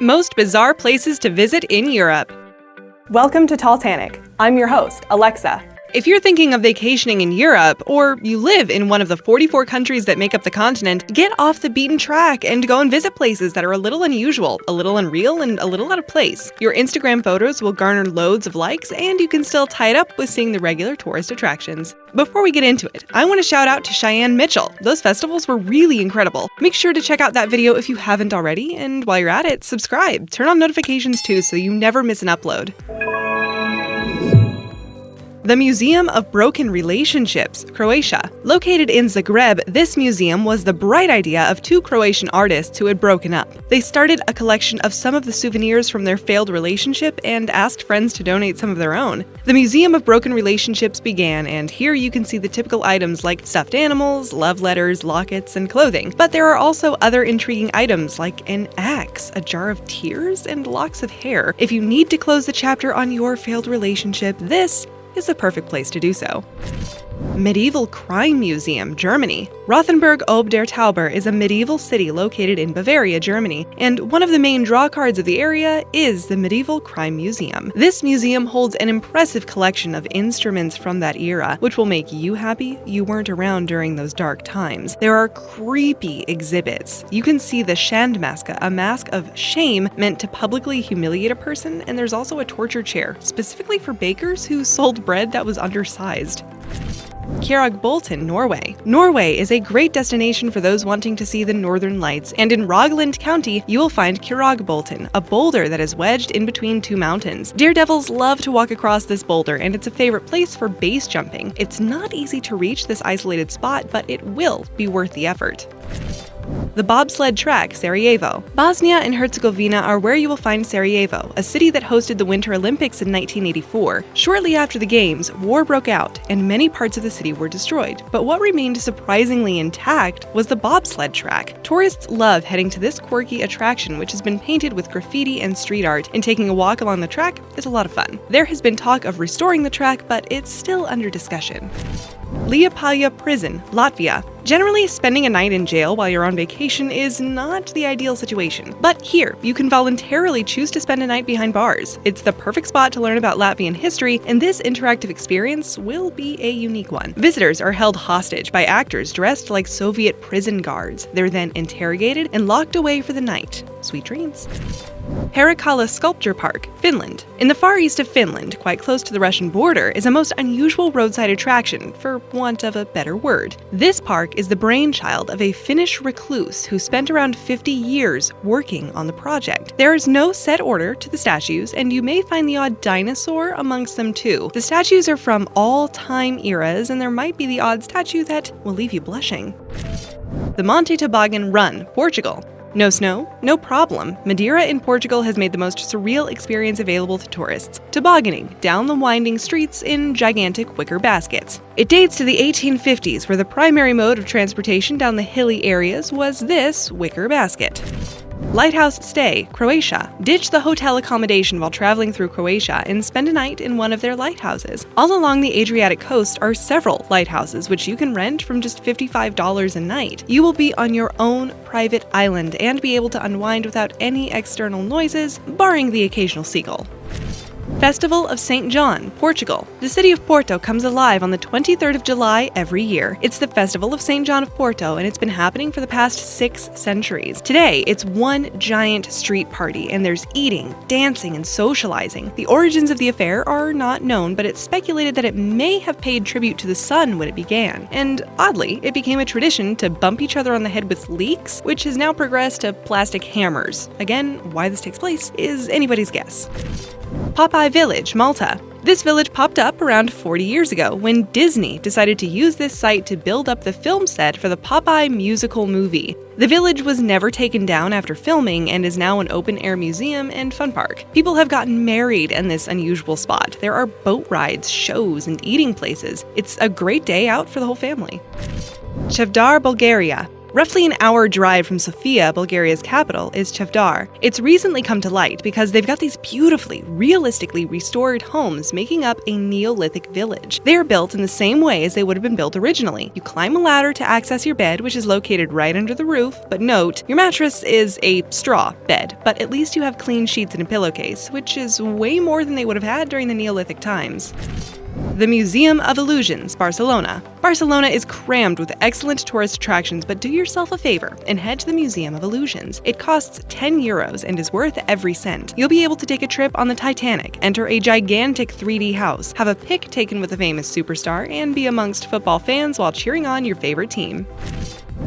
Most bizarre places to visit in Europe. Welcome to Titanic. I'm your host, Alexa. If you're thinking of vacationing in Europe, or you live in one of the 44 countries that make up the continent, get off the beaten track and go and visit places that are a little unusual, a little unreal, and a little out of place. Your Instagram photos will garner loads of likes, and you can still tie it up with seeing the regular tourist attractions. Before we get into it, I want to shout out to Cheyenne Mitchell. Those festivals were really incredible. Make sure to check out that video if you haven't already, and while you're at it, subscribe. Turn on notifications too so you never miss an upload. The Museum of Broken Relationships, Croatia. Located in Zagreb, this museum was the bright idea of two Croatian artists who had broken up. They started a collection of some of the souvenirs from their failed relationship and asked friends to donate some of their own. The Museum of Broken Relationships began, and here you can see the typical items like stuffed animals, love letters, lockets, and clothing. But there are also other intriguing items like an axe, a jar of tears, and locks of hair. If you need to close the chapter on your failed relationship, this is the perfect place to do so. Medieval Crime Museum, Germany. Rothenburg ob der Tauber is a medieval city located in Bavaria, Germany, and one of the main drawcards of the area is the Medieval Crime Museum. This museum holds an impressive collection of instruments from that era, which will make you happy you weren't around during those dark times. There are creepy exhibits. You can see the Schandmaske, a mask of shame meant to publicly humiliate a person, and there's also a torture chair, specifically for bakers who sold bread that was undersized. Kjeragbolten, Norway. Norway is a great destination for those wanting to see the northern lights, and in Rogaland County, you will find Kjeragbolten, a boulder that is wedged in between two mountains. Daredevils love to walk across this boulder, and it's a favorite place for base jumping. It's not easy to reach this isolated spot, but it will be worth the effort. The bobsled track, Sarajevo. Bosnia and Herzegovina are where you will find Sarajevo, a city that hosted the Winter Olympics in 1984. Shortly after the Games, war broke out, and many parts of the city were destroyed. But what remained surprisingly intact was the bobsled track. Tourists love heading to this quirky attraction, which has been painted with graffiti and street art, and taking a walk along the track is a lot of fun. There has been talk of restoring the track, but it's still under discussion. Liepāja Prison, Latvia. Generally, spending a night in jail while you're on vacation is not the ideal situation. But here, you can voluntarily choose to spend a night behind bars. It's the perfect spot to learn about Latvian history, and this interactive experience will be a unique one. Visitors are held hostage by actors dressed like Soviet prison guards. They're then interrogated and locked away for the night. Sweet dreams. PARKKALA Sculpture Park, Finland. In the far east of Finland, quite close to the Russian border, is a most unusual roadside attraction, for want of a better word. This park is the brainchild of a Finnish recluse who spent around 50 years working on the project. There is no set order to the statues, and you may find the odd dinosaur amongst them too. The statues are from all time eras, and there might be the odd statue that will leave you blushing. The Monte Toboggan Run, Portugal. No snow? No problem. Madeira in Portugal has made the most surreal experience available to tourists, tobogganing down the winding streets in gigantic wicker baskets. It dates to the 1850s, where the primary mode of transportation down the hilly areas was this wicker basket. Lighthouse Stay, Croatia. Ditch the hotel accommodation while traveling through Croatia and spend a night in one of their lighthouses. All along the Adriatic coast are several lighthouses, which you can rent from just $55 a night. You will be on your own private island and be able to unwind without any external noises, barring the occasional seagull. Festival of St. John, Portugal. The city of Porto comes alive on the 23rd of July every year. It's the Festival of St. John of Porto, and it's been happening for the past 6 centuries. Today, it's one giant street party, and there's eating, dancing, and socializing. The origins of the affair are not known, but it's speculated that it may have paid tribute to the sun when it began. And oddly, it became a tradition to bump each other on the head with leeks, which has now progressed to plastic hammers. Again, why this takes place is anybody's guess. Popeye Village, Malta. This village popped up around 40 years ago when Disney decided to use this site to build up the film set for the Popeye musical movie. The village was never taken down after filming and is now an open-air museum and fun park. People have gotten married in this unusual spot. There are boat rides, shows, and eating places. It's a great day out for the whole family. Chevdar, Bulgaria. Roughly an hour drive from Sofia, Bulgaria's capital, is Chevdar. It's recently come to light because they've got these beautifully, realistically restored homes making up a Neolithic village. They are built in the same way as they would have been built originally. You climb a ladder to access your bed, which is located right under the roof, but note, your mattress is a straw bed, but at least you have clean sheets and a pillowcase, which is way more than they would have had during the Neolithic times. The Museum of Illusions, Barcelona. Barcelona is crammed with excellent tourist attractions, but do yourself a favor and head to the Museum of Illusions. It costs €10 and is worth every cent. You'll be able to take a trip on the Titanic, enter a gigantic 3D house, have a pic taken with a famous superstar, and be amongst football fans while cheering on your favorite team.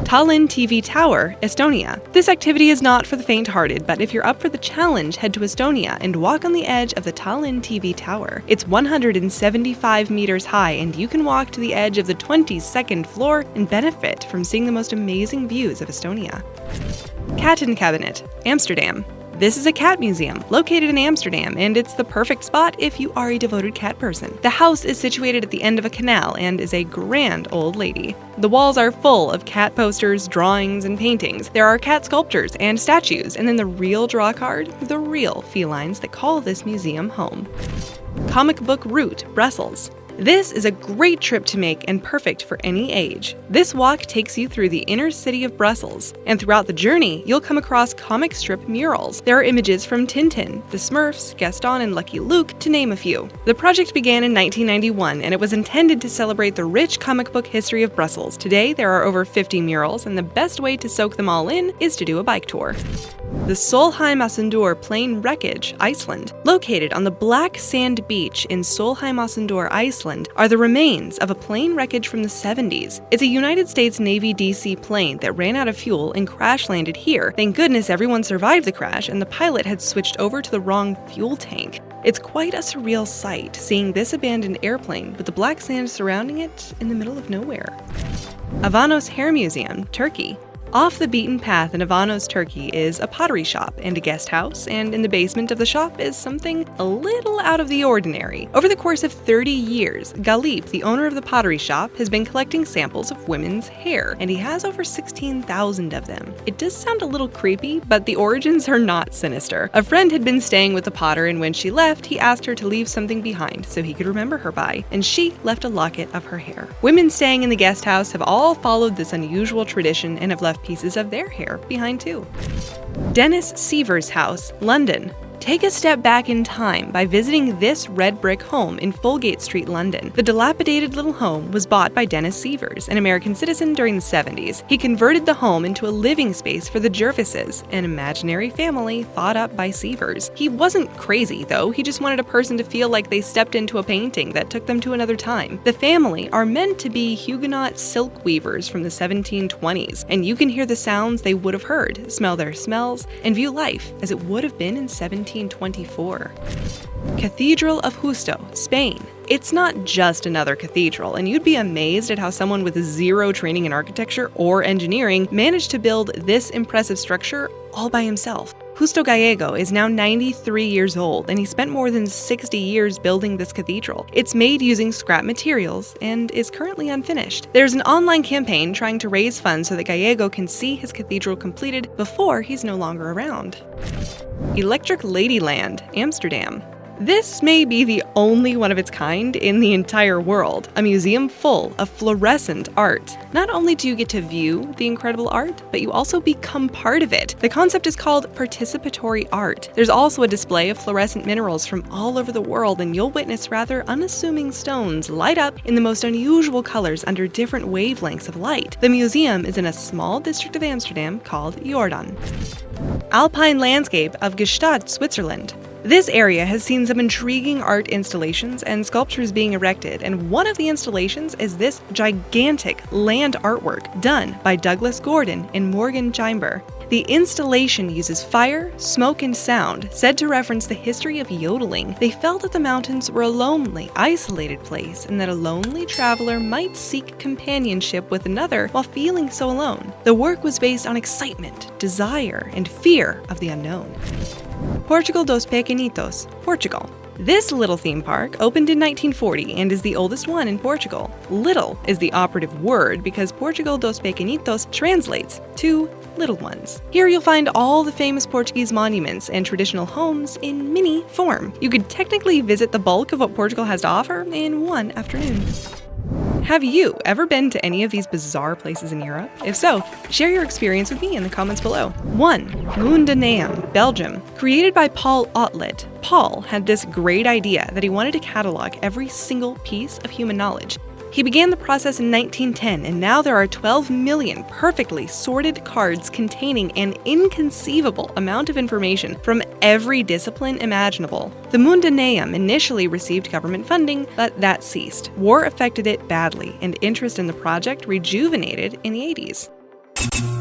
Tallinn TV Tower, Estonia. This activity is not for the faint-hearted, but if you're up for the challenge, head to Estonia and walk on the edge of the Tallinn TV Tower. It's 175 meters high, and you can walk to the edge of the 22nd floor and benefit from seeing the most amazing views of Estonia. Kattenkabinet, Amsterdam. This is a cat museum located in Amsterdam, and it's the perfect spot if you are a devoted cat person. The house is situated at the end of a canal and is a grand old lady. The walls are full of cat posters, drawings, and paintings. There are cat sculptures and statues, and then the real draw card, the real felines that call this museum home. Comic Book Route, Brussels. This is a great trip to make and perfect for any age. This walk takes you through the inner city of Brussels, and throughout the journey, you'll come across comic strip murals. There are images from Tintin, the Smurfs, Gaston, and Lucky Luke, to name a few. The project began in 1991, and it was intended to celebrate the rich comic book history of Brussels. Today, there are over 50 murals, and the best way to soak them all in is to do a bike tour. The Solheimasöndur Plain Wreckage, Iceland. Located on the black sand beach in Solheimasöndur, Iceland, are the remains of a plane wreckage from the 70s. It's a United States Navy DC plane that ran out of fuel and crash-landed here. Thank goodness everyone survived the crash, and the pilot had switched over to the wrong fuel tank. It's quite a surreal sight, seeing this abandoned airplane with the black sand surrounding it in the middle of nowhere. Avanos Hair Museum, Turkey. Off the beaten path in Avanos, Turkey is a pottery shop and a guest house, and in the basement of the shop is something a little out of the ordinary. Over the course of 30 years, Galip, the owner of the pottery shop, has been collecting samples of women's hair, and he has over 16,000 of them. It does sound a little creepy, but the origins are not sinister. A friend had been staying with the potter, and when she left, he asked her to leave something behind so he could remember her by, and she left a locket of her hair. Women staying in the guest house have all followed this unusual tradition and have left pieces of their hair behind too. Dennis Seaver's house, London. Take a step back in time by visiting this red brick home in Folgate Street, London. The dilapidated little home was bought by Dennis Seavers, an American citizen during the 70s. He converted the home into a living space for the Jervises, an imaginary family thought up by Seavers. He wasn't crazy, though. He just wanted a person to feel like they stepped into a painting that took them to another time. The family are meant to be Huguenot silk weavers from the 1720s, and you can hear the sounds they would have heard, smell their smells, and view life as it would have been in 1724. Cathedral of Justo, Spain. It's not just another cathedral, and you'd be amazed at how someone with zero training in architecture or engineering managed to build this impressive structure all by himself. Justo Gallego is now 93 years old, and he spent more than 60 years building this cathedral. It's made using scrap materials and is currently unfinished. There's an online campaign trying to raise funds so that Gallego can see his cathedral completed before he's no longer around. Electric Ladyland, Amsterdam. This may be the only one of its kind in the entire world, a museum full of fluorescent art. Not only do you get to view the incredible art, but you also become part of it. The concept is called participatory art. There's also a display of fluorescent minerals from all over the world, and you'll witness rather unassuming stones light up in the most unusual colors under different wavelengths of light. The museum is in a small district of Amsterdam called Jordan. Alpine landscape of GSTAAD, Switzerland. This area has seen some intriguing art installations and sculptures being erected, and one of the installations is this gigantic land artwork done by Douglas Gordon and Morgan Chimber. The installation uses fire, smoke, and sound, said to reference the history of yodeling. They felt that the mountains were a lonely, isolated place, and that a lonely traveler might seek companionship with another while feeling so alone. The work was based on excitement, desire, and fear of the unknown. Portugal dos Pequenitos, Portugal. This little theme park opened in 1940 and is the oldest one in Portugal. Little is the operative word because Portugal dos Pequenitos translates to little ones. Here you'll find all the famous Portuguese monuments and traditional homes in mini form. You could technically visit the bulk of what Portugal has to offer in one afternoon. Have you ever been to any of these bizarre places in Europe? If so, share your experience with me in the comments below. 1. MUNDANEUM, Belgium. Created by Paul Otlet, Paul had this great idea that he wanted to catalog every single piece of human knowledge. He began the process in 1910, and now there are 12 million perfectly sorted cards containing an inconceivable amount of information from every discipline imaginable. The MUNDANEUM initially received government funding, but that ceased. War affected it badly, and interest in the project rejuvenated in the 80s.